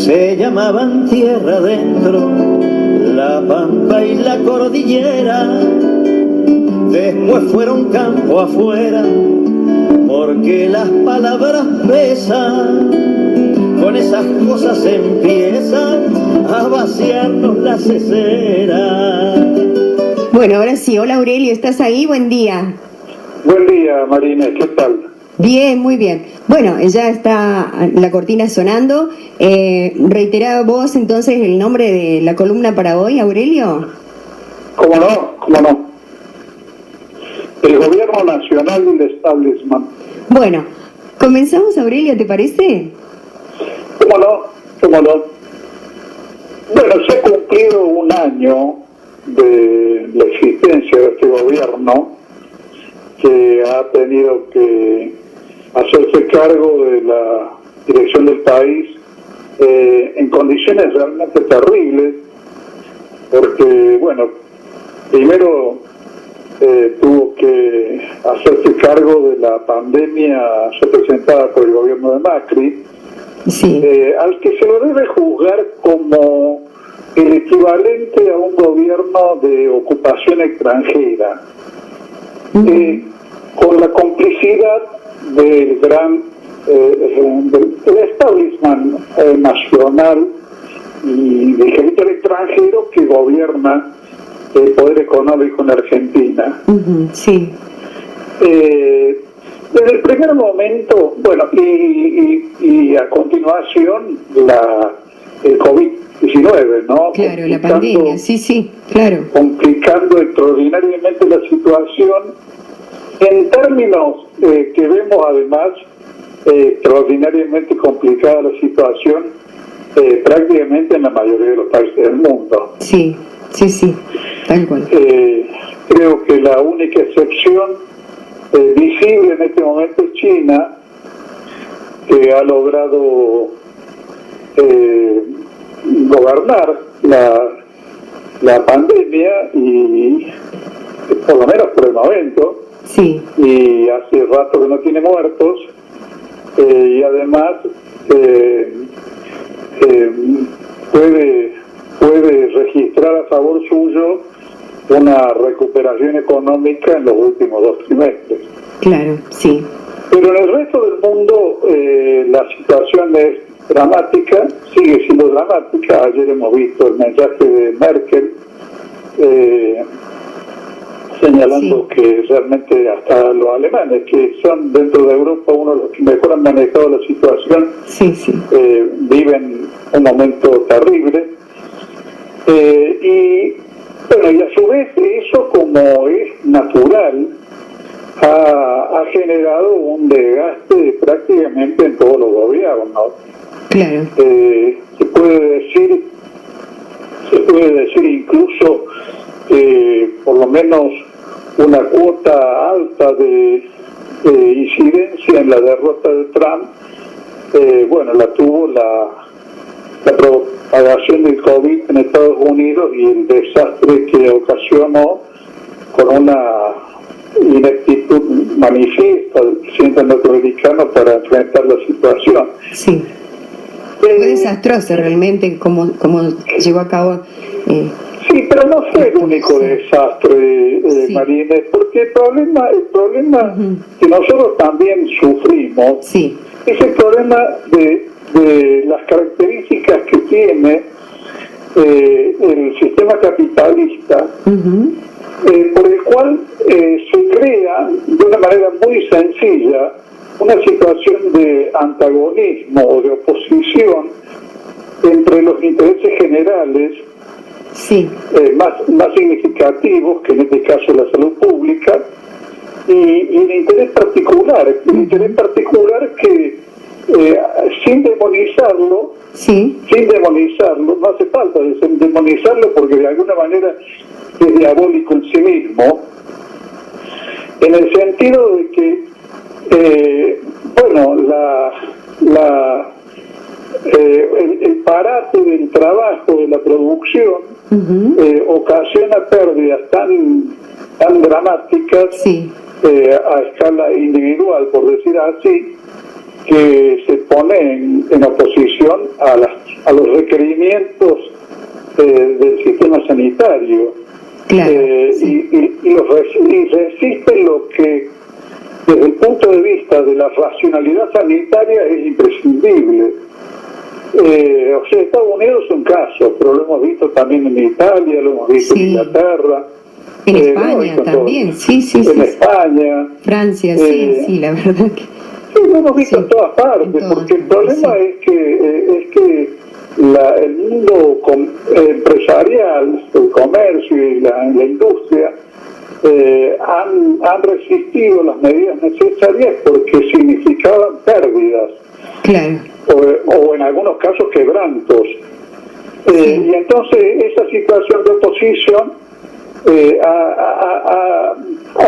Se llamaban tierra adentro, la pampa y la cordillera, después fueron campo afuera, porque las palabras pesan, con esas cosas empiezan a vaciarnos la cesera. Bueno, ahora sí, hola Aurelio, ¿estás ahí? Buen día. Buen día, Marina, ¿qué tal? Bien, muy bien. Bueno, ya está la cortina sonando. Reiterá vos entonces el nombre de la columna para hoy, Aurelio. ¿Cómo no? El gobierno nacional y el establishment. Bueno, comenzamos, Aurelio, ¿te parece? ¿Cómo no? Bueno, se ha cumplido un año de la existencia de este gobierno que ha tenido que hacerse cargo de la dirección del país en condiciones realmente terribles, porque, bueno, primero tuvo que hacerse cargo de la pandemia representada por el gobierno de Macri, sí. Al que se lo debe juzgar como el equivalente a un gobierno de ocupación extranjera, con la complicidad del gran del establishment nacional y del capital extranjero que gobierna el poder económico en Argentina. Sí. Desde el primer momento, bueno, y a continuación el COVID-19, ¿no? Claro, la pandemia, sí, claro. Complicando extraordinariamente la situación en términos que vemos además extraordinariamente complicada la situación prácticamente en la mayoría de los países del mundo. Sí, tal cual. Creo que la única excepción visible en este momento es China, que ha logrado gobernar la pandemia y por lo menos por el momento. Sí. Y hace rato que no tiene muertos, y además puede registrar a favor suyo una recuperación económica en los últimos 2 trimestres. Claro, sí. Pero en el resto del mundo la situación es dramática, sigue siendo dramática. Ayer hemos visto el mensaje de Merkel señalando que realmente hasta los alemanes, que son dentro de Europa uno de los que mejor han manejado la situación, viven un momento terrible. Y bueno, y a su vez eso, como es natural, ha generado un desgaste prácticamente en todos los gobiernos. Claro. Se puede decir incluso por lo menos una cuota alta de incidencia en la derrota de Trump, bueno, la tuvo la propagación del COVID en Estados Unidos y el desastre que ocasionó con una ineptitud manifiesta del presidente norteamericano para enfrentar la situación. Sí. Fue desastroso realmente como llevó a cabo. Sí, pero no fue el único desastre, Marina, porque el problema que nosotros también sufrimos es el problema de las características que tiene el sistema capitalista, por el cual se crea de una manera muy sencilla una situación de antagonismo o de oposición entre los intereses generales más significativos, que en este caso la salud pública, y el interés particular que sin demonizarlo, no hace falta demonizarlo porque de alguna manera es diabólico en sí mismo, en el sentido de que el parate del trabajo, de la producción, ocasiona pérdidas tan dramáticas a escala individual, por decir así, que se pone en oposición a las a los requerimientos del sistema sanitario. Claro, sí. y resiste lo que desde el punto de vista de la racionalidad sanitaria es imprescindible. O sea, Estados Unidos es un caso, pero lo hemos visto también en Italia, lo hemos visto en Inglaterra. En España también, sí. En España. Francia, sí, la verdad que... Sí, lo hemos visto en todas partes, porque el problema es que el mundo empresarial, el comercio y la industria han resistido las medidas necesarias porque significaban pérdidas. Claro. O en algunos casos quebrantos. Y entonces esa situación de oposición ha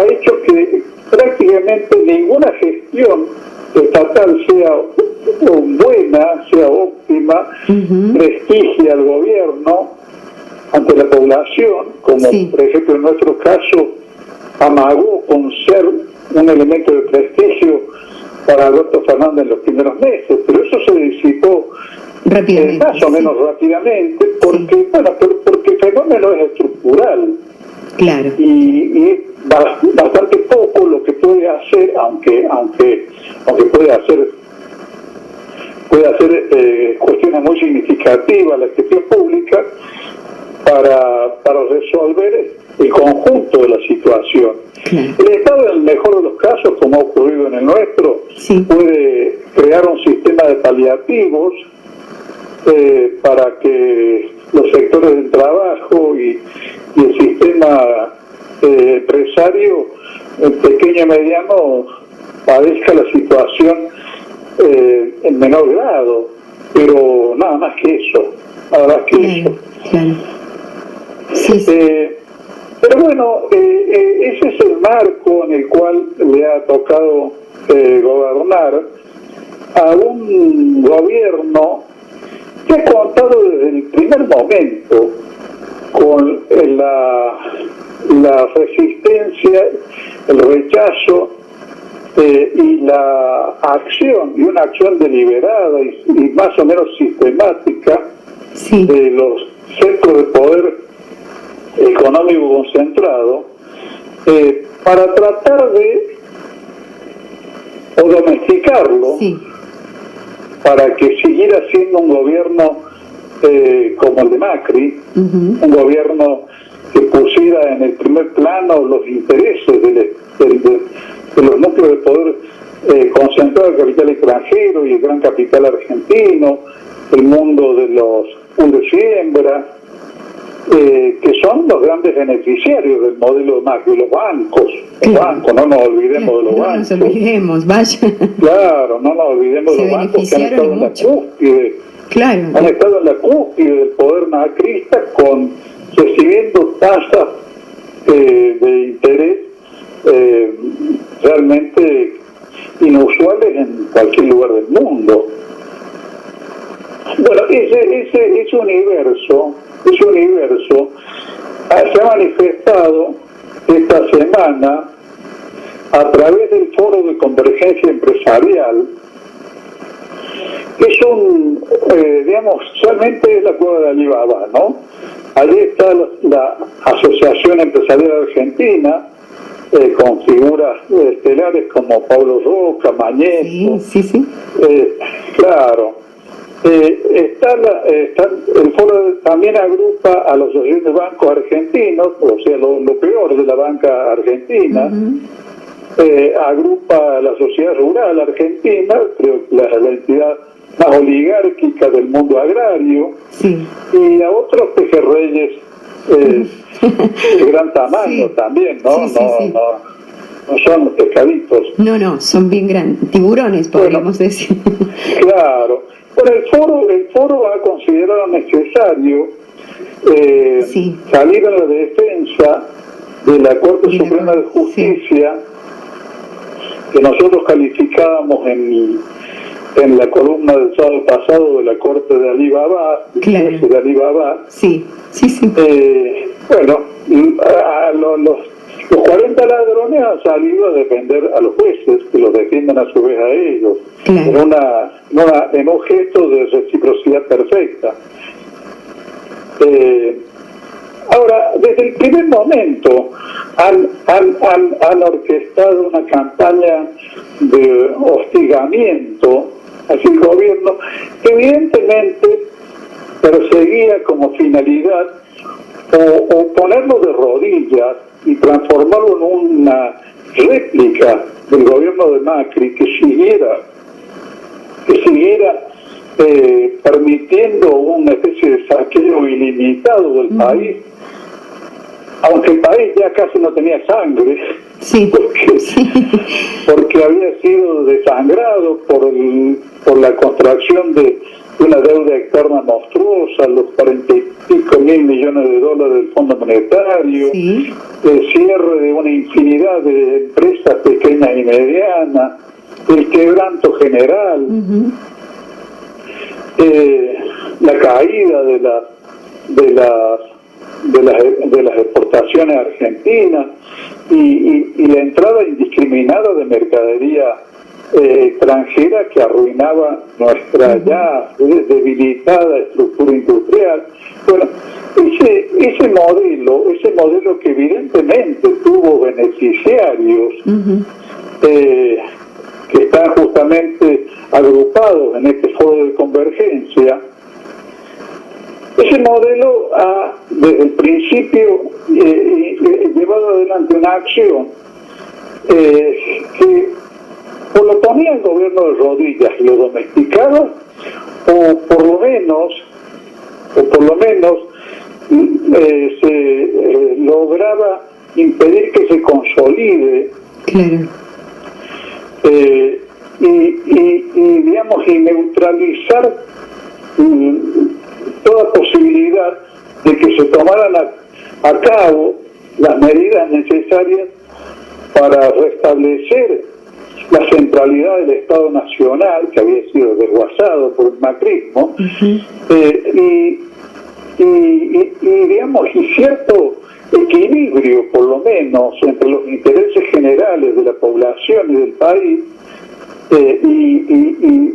hecho que prácticamente ninguna gestión estatal sea buena, sea óptima, prestigie al gobierno ante la población, como por ejemplo en nuestro caso amagó con ser un elemento de prestigio para Alberto Fernández en los primeros meses, pero eso se disipó más o menos rápidamente, porque porque el fenómeno es estructural. Claro. Y es bastante poco lo que puede hacer, aunque puede hacer cuestiones muy significativas la gestión pública para resolver el conjunto de la situación. Claro. El Estado, en el mejor de los casos, como ha ocurrido en el nuestro, puede crear un sistema de paliativos para que los sectores del trabajo y el sistema empresario, pequeño y mediano, padezca la situación en menor grado, pero nada más que eso, Claro. Pero bueno, ese es el marco en el cual le ha tocado gobernar a un gobierno que ha contado desde el primer momento con la resistencia, el rechazo y la acción, y una acción deliberada y más o menos sistemática de los centros de poder económico concentrado para tratar de domesticarlo, para que siguiera siendo un gobierno como el de Macri, un gobierno que pusiera en el primer plano los intereses de los núcleos de poder concentrado del capital extranjero y el gran capital argentino, el mundo de los fondos de siembra, que son los grandes beneficiarios del modelo de Macri, los bancos. Los bancos, no nos olvidemos de los bancos. No nos olvidemos, vaya. Claro, no nos olvidemos de los bancos que han estado en la cúspide. Claro. Han estado en la cúspide del poder macrista recibiendo tasas de interés realmente inusuales en cualquier lugar del mundo. Bueno, ese universo se ha manifestado esta semana a través del Foro de Convergencia Empresarial, que es realmente es la cueva de Alibaba, ¿no? Allí está la Asociación Empresarial Argentina, con figuras estelares como Pablo Roca, Mañeto. Sí. Claro. El foro también agrupa a los asociaciones de bancos argentinos, o sea, lo peor de la banca argentina. Agrupa a la sociedad rural argentina, creo que la entidad más oligárquica del mundo agrario, y a otros pejerreyes de gran tamaño también, ¿no? No son pescaditos. No, son bien grandes, tiburones podríamos decir. Claro. Bueno, el foro ha considerado necesario salir a la defensa de la Corte Suprema de Justicia, que nosotros calificábamos en la columna del sábado pasado de la Corte de Alibaba, de Alibaba. Bueno, los 40 ladrones han salido a defender a los jueces, que los defienden a su vez a ellos, en un gesto de reciprocidad perfecta. Ahora, desde el primer momento han orquestado una campaña de hostigamiento hacia el gobierno que evidentemente perseguía como finalidad o ponerlo de rodillas y transformarlo en una réplica del gobierno de Macri que siguiera permitiendo una especie de saqueo ilimitado del país, aunque el país ya casi no tenía sangre, sí. porque había sido desangrado por la contracción de una deuda externa monstruosa, los 45 mil millones de dólares del Fondo Monetario, sí. El cierre de una infinidad de empresas pequeñas y medianas, el quebranto general, la caída de las exportaciones argentinas y la entrada indiscriminada de mercadería extranjera que arruinaba nuestra ya debilitada estructura industrial. Bueno, ese modelo que evidentemente tuvo beneficiarios que están justamente agrupados en este foro de convergencia, ese modelo ha desde el principio llevado adelante una acción que o lo ponía el gobierno de rodillas y lo domesticaba, o por lo menos se lograba impedir que se consolide. Claro. Y digamos, y neutralizar toda posibilidad de que se tomaran a cabo las medidas necesarias para restablecer la centralidad del Estado Nacional, que había sido desguazado por el macrismo, digamos, y cierto equilibrio, por lo menos, entre los intereses generales de la población y del país,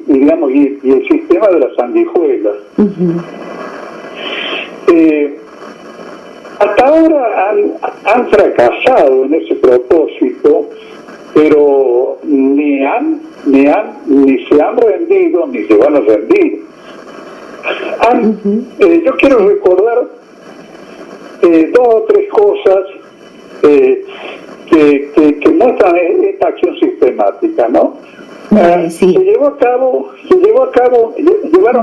digamos, y el sistema de las sanguijuelas. Hasta ahora han fracasado en ese propósito, pero ni se han rendido ni se van a rendir. Yo quiero recordar dos o tres cosas que muestran esta acción sistemática, ¿no? Sí. Llevaron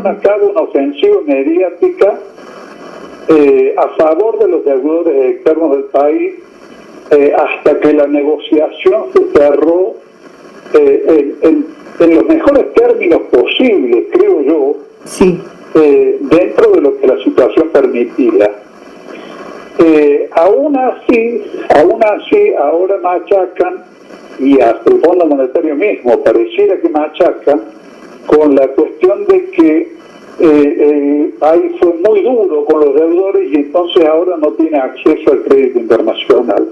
a cabo una ofensiva mediática a favor de los deudores externos del país, hasta que la negociación se cerró en los mejores términos posibles, creo yo, sí. Dentro de lo que la situación permitía. Aún así, ahora machacan, y hasta el Fondo Monetario mismo pareciera que machacan, con la cuestión de que ahí fue muy duro con los deudores y entonces ahora no tiene acceso al crédito internacional.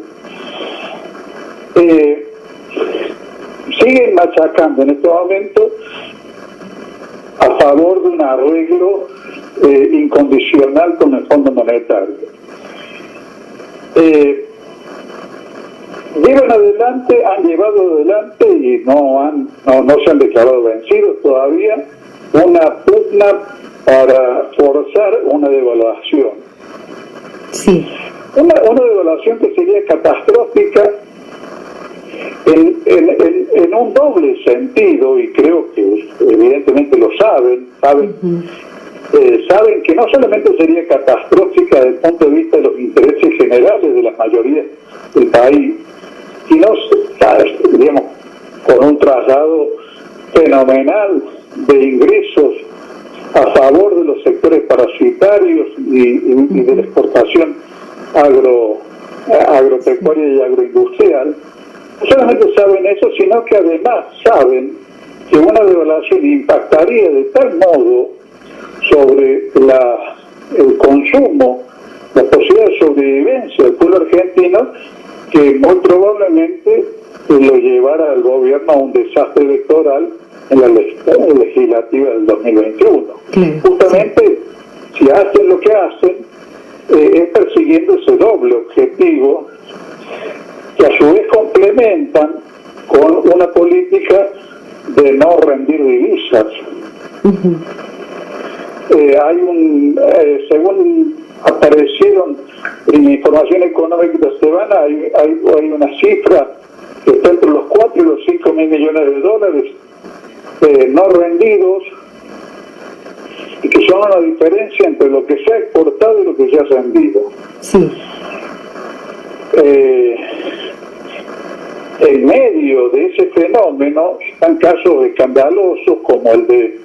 Siguen machacando en este momento a favor de un arreglo incondicional con el Fondo Monetario. Han llevado adelante y no se han declarado vencidos todavía una pugna para forzar una devaluación. Sí. Una devaluación que sería catastrófica en un doble sentido, y creo que evidentemente lo saben que no solamente sería catastrófica desde el punto de vista de los intereses generales de la mayoría del país, sino, digamos, con un traslado fenomenal de ingresos a favor de los sectores parasitarios y de la exportación agropecuaria y agroindustrial. No solamente saben eso, sino que además saben que una devaluación impactaría de tal modo sobre el consumo, la posibilidad de sobrevivencia del pueblo argentino, que muy probablemente lo llevara al gobierno a un desastre electoral en la legislativa del 2021. Claro. Justamente, si hacen lo que hacen, persiguiendo ese doble objetivo que a su vez complementan con una política de no rendir divisas. Según aparecieron en información económica de esta semana, hay una cifra que está entre los 4 y los 5 mil millones de dólares no rendidos, y que son una diferencia entre lo que se ha exportado y lo que se ha vendido. Sí. En medio de ese fenómeno están casos escandalosos como el de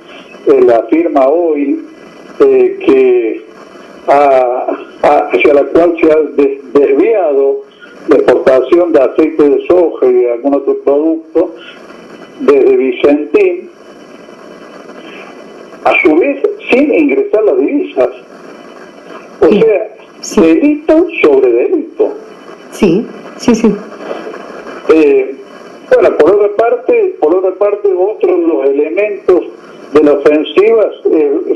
la firma Oil, hacia la cual se ha desviado la exportación de aceite de soja y de algún otro producto desde Vicentín, a su vez sin ingresar las divisas. O sea, delito sobre delito. Sí. Bueno, por otra parte, otro de los elementos de la ofensiva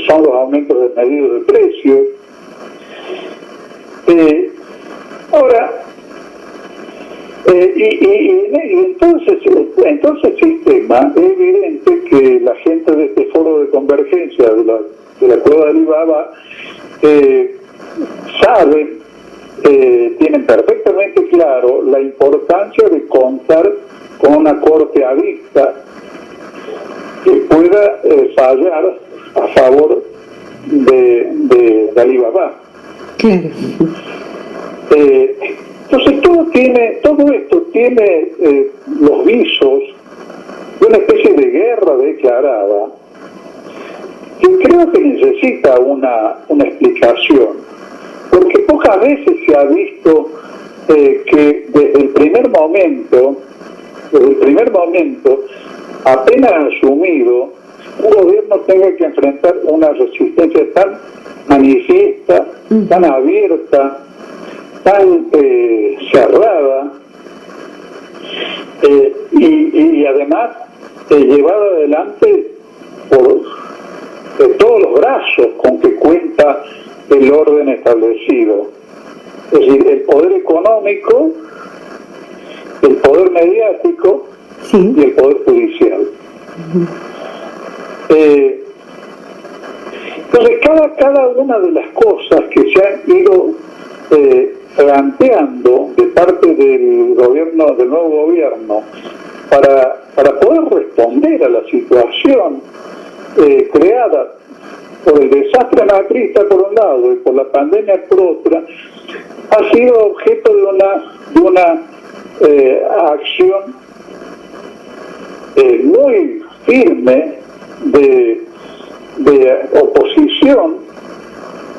son los aumentos desmedidos de precios. Ahora, entonces el sistema, es evidente que la gente de este foro de convergencia de la Cueva de Alibaba saben, tienen perfectamente claro la importancia de contar con una corte adicta que pueda fallar a favor de Alibaba. Claro. Entonces todo esto tiene los visos de una especie de guerra declarada que creo que necesita una explicación, porque pocas veces se ha visto que desde el primer momento, apenas asumido, un gobierno tenga que enfrentar una resistencia tan manifiesta, tan abierta, tan cerrada, y además llevada adelante por todos los brazos con que cuenta el orden establecido. Es decir, el poder económico, el poder mediático y el poder judicial. Entonces, cada una de las cosas que se han ido planteando de parte del nuevo gobierno, para poder responder a la situación creada por el desastre macrista por un lado y por la pandemia por otra, ha sido objeto de una acción muy firme de oposición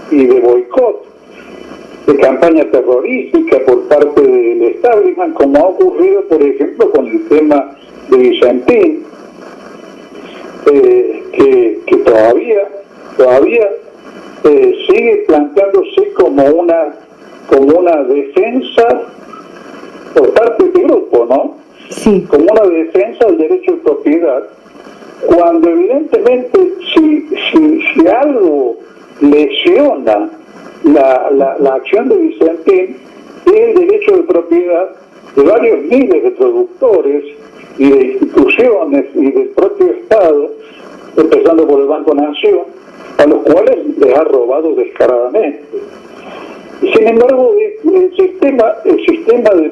y de boicot, de campaña terrorística por parte del establishment, como ha ocurrido, por ejemplo, con el tema de Vicentín, que todavía sigue planteándose como una defensa por parte de este grupo, ¿no? Sí. Como una defensa del derecho de propiedad, cuando evidentemente si algo lesiona la acción de Vicentín, es el derecho de propiedad de varios miles de productores y de instituciones y del propio Estado, empezando por el Banco Nación, a los cuales les ha robado descaradamente. Y sin embargo, el sistema de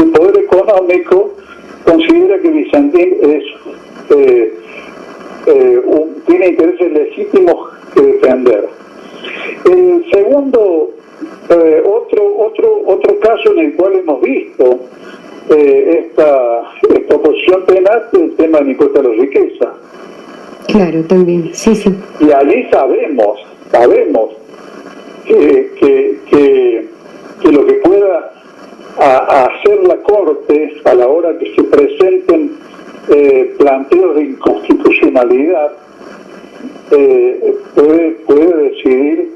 poder económico considera que Vicentín tiene intereses legítimos que defender. El segundo, otro caso en el cual hemos visto esta oposición tenaz es el tema del impuesto a la riqueza. Claro, también, sí. Y allí sabemos que lo que pueda hacer la Corte a la hora que se presenten planteos de inconstitucionalidad puede decidir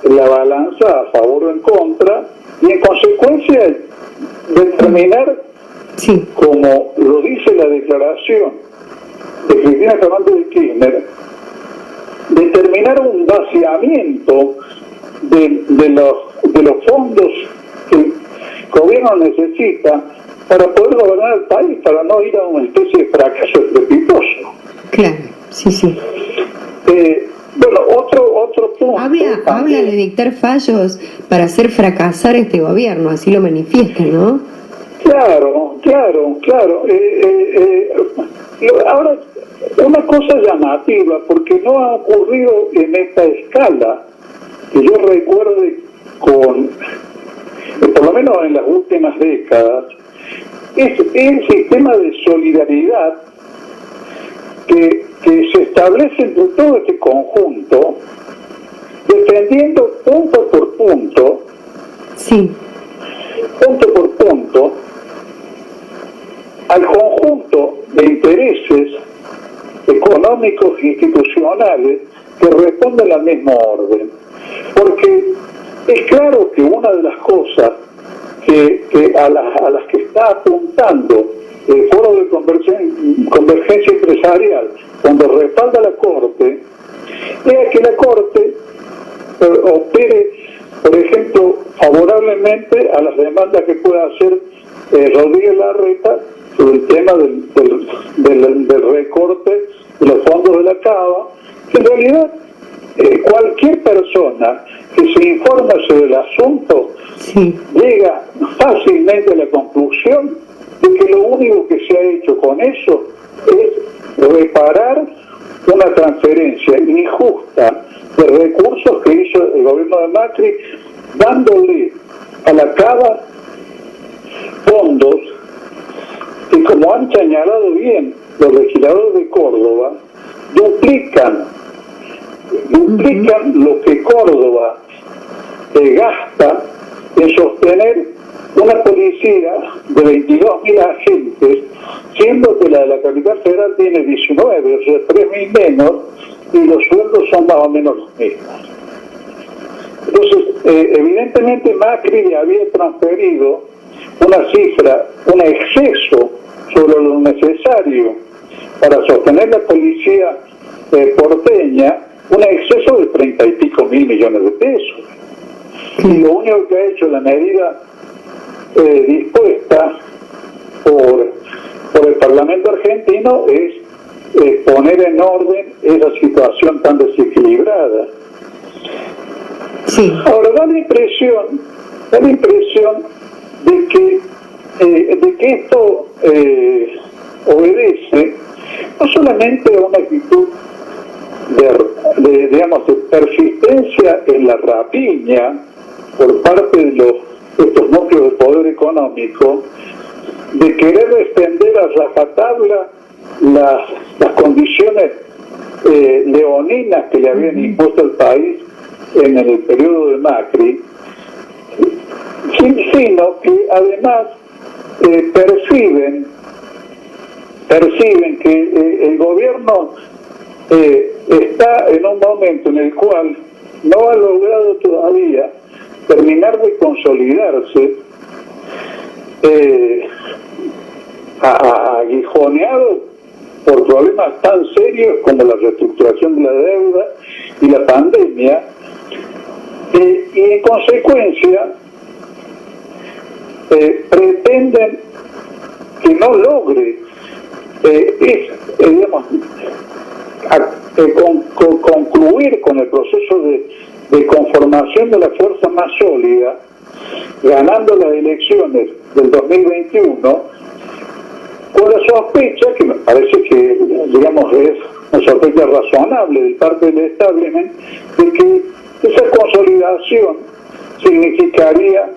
la balanza a favor o en contra, y en consecuencia determinar, como lo dice la declaración de Cristina Fernández de Kirchner, determinar un vaciamiento aumento de los fondos que el gobierno necesita para poder gobernar el país, para no ir a una especie de fracaso estrepitoso. Claro, sí, sí. Bueno, otro punto. Habla de dictar fallos para hacer fracasar este gobierno, así lo manifiestan, ¿no? Claro. Ahora, una cosa llamativa, porque no ha ocurrido en esta escala, que yo recuerde por lo menos en las últimas décadas, es el sistema de solidaridad que se establece entre todo este conjunto, defendiendo punto por punto, al conjunto de intereses económicos e institucionales que responden al mismo orden. Porque es claro que una de las cosas a las que está apuntando el Foro de Convergencia Empresarial cuando respalda la Corte es que la Corte opere, por ejemplo, favorablemente a las demandas que pueda hacer Rodríguez Larreta sobre el tema del recorte de los fondos de la Cava, que en realidad cualquier persona que se informa sobre el asunto llega fácilmente a la conclusión de que lo único que se ha hecho con eso es reparar una transferencia injusta de recursos que hizo el gobierno de Macri, dándole a la Cava fondos que, como han señalado bien los legisladores de Córdoba, duplican lo que Córdoba gasta en sostener una policía de 22.000 agentes, siendo que la de la capital federal tiene 19, o sea, 3.000 menos, y los sueldos son más o menos los mismos. Entonces, evidentemente Macri le había transferido una cifra, un exceso sobre lo necesario para sostener la policía porteña, un exceso de 30 y pico mil millones de pesos. Y lo único que ha hecho la medida dispuesta por el Parlamento argentino es poner en orden esa situación tan desequilibrada. Sí. Ahora da la impresión de que esto obedece no solamente a una actitud de persistencia en la rapiña por parte de estos núcleos de poder económico, de querer extender a rajatabla las condiciones leoninas que le habían impuesto al país en el periodo de Macri, sino que además perciben que el gobierno está en un momento en el cual no ha logrado todavía terminar de consolidarse, aguijoneado por problemas tan serios como la reestructuración de la deuda y la pandemia, y en consecuencia pretenden que no logre concluir con el proceso de conformación de la fuerza más sólida, ganando las elecciones del 2021, con la sospecha, que me parece que es una sospecha razonable de parte del establishment, de que esa consolidación significaría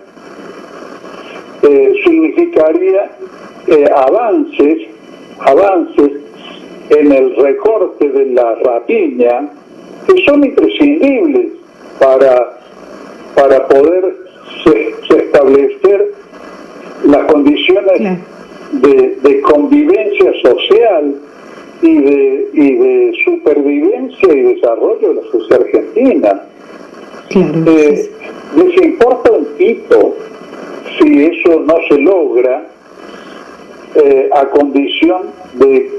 avances en el recorte de la rapiña, que son imprescindibles para poder establecer las condiciones de convivencia social y de supervivencia y desarrollo de la sociedad argentina. Les importa un pito si eso no se logra a condición de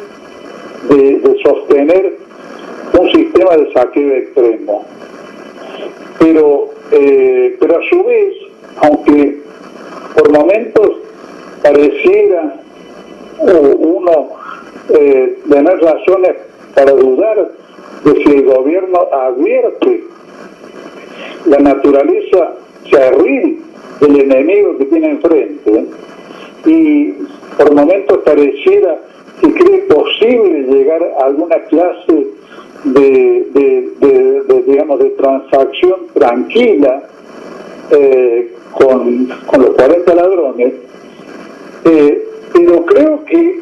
sostener un sistema de saqueo extremo. pero a su vez, aunque por momentos pareciera uno tener razones para dudar de si el gobierno advierte la naturaleza cerril del enemigo que tiene enfrente, y por momentos pareciera que cree posible llegar a alguna clase de transacción tranquila con los 40 ladrones, pero creo que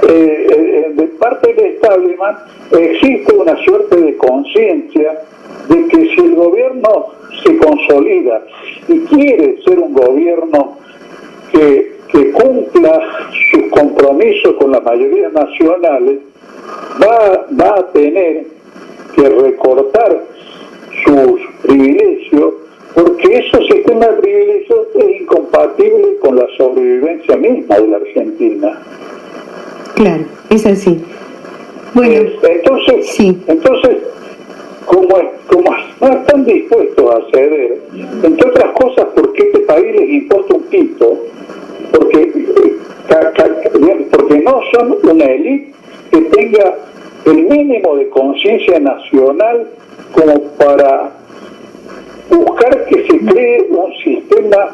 de parte del establishment existe una suerte de conciencia de que si el gobierno se consolida y quiere ser un gobierno que cumpla sus compromisos con las mayorías nacionales, va a tener que recortar sus privilegios, porque ese sistema de privilegios es incompatible con la sobrevivencia misma de la Argentina. Claro, es así. Bueno, entonces como no están dispuestos a ceder, entre otras cosas porque este país les importa un pito, porque no son una élite que tenga el mínimo de conciencia nacional como para buscar que se cree un sistema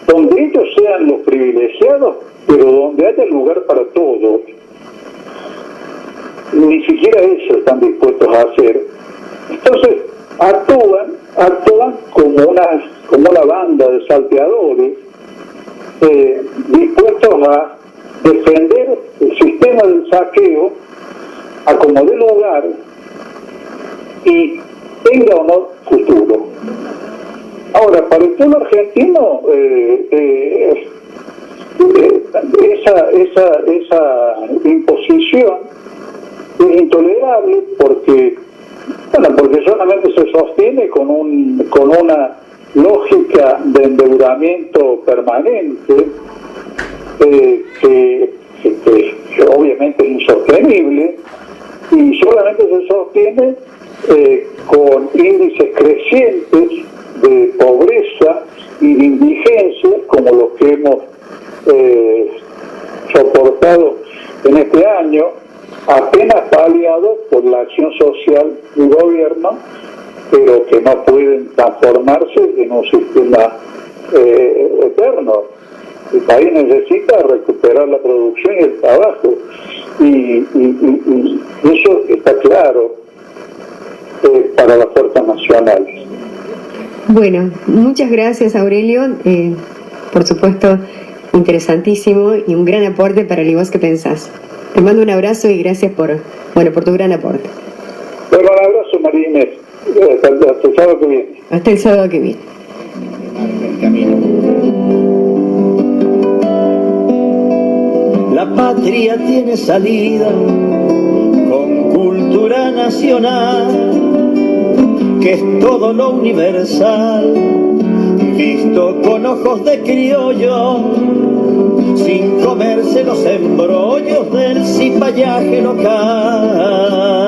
donde ellos sean los privilegiados, pero donde haya lugar para todos. Ni siquiera eso están dispuestos a hacer. Entonces actúan como una banda de salteadores dispuestos a defender el sistema del saqueo a como dé lugar y tenga o no futuro. Ahora, para el pueblo argentino esa imposición es intolerable porque solamente se sostiene con una lógica de endeudamiento permanente que obviamente es insostenible, y solamente se sostiene con índices crecientes de pobreza y de indigencia como los que hemos soportado en este año, apenas paliados por la acción social del gobierno, pero que no pueden transformarse en un sistema eterno. El país necesita recuperar la producción y el trabajo, y eso está claro para las fuerzas nacionales. Bueno, muchas gracias, Aurelio. Por supuesto, interesantísimo y un gran aporte para el Vos que Pensás. Te mando un abrazo y gracias por tu gran aporte. Bueno, un abrazo, María Inés. Hasta el sábado que viene. Hasta el sábado que viene. La patria tiene salida con cultura nacional, que es todo lo universal, visto con ojos de criollo, sin comerse los embrollos del cipallaje local.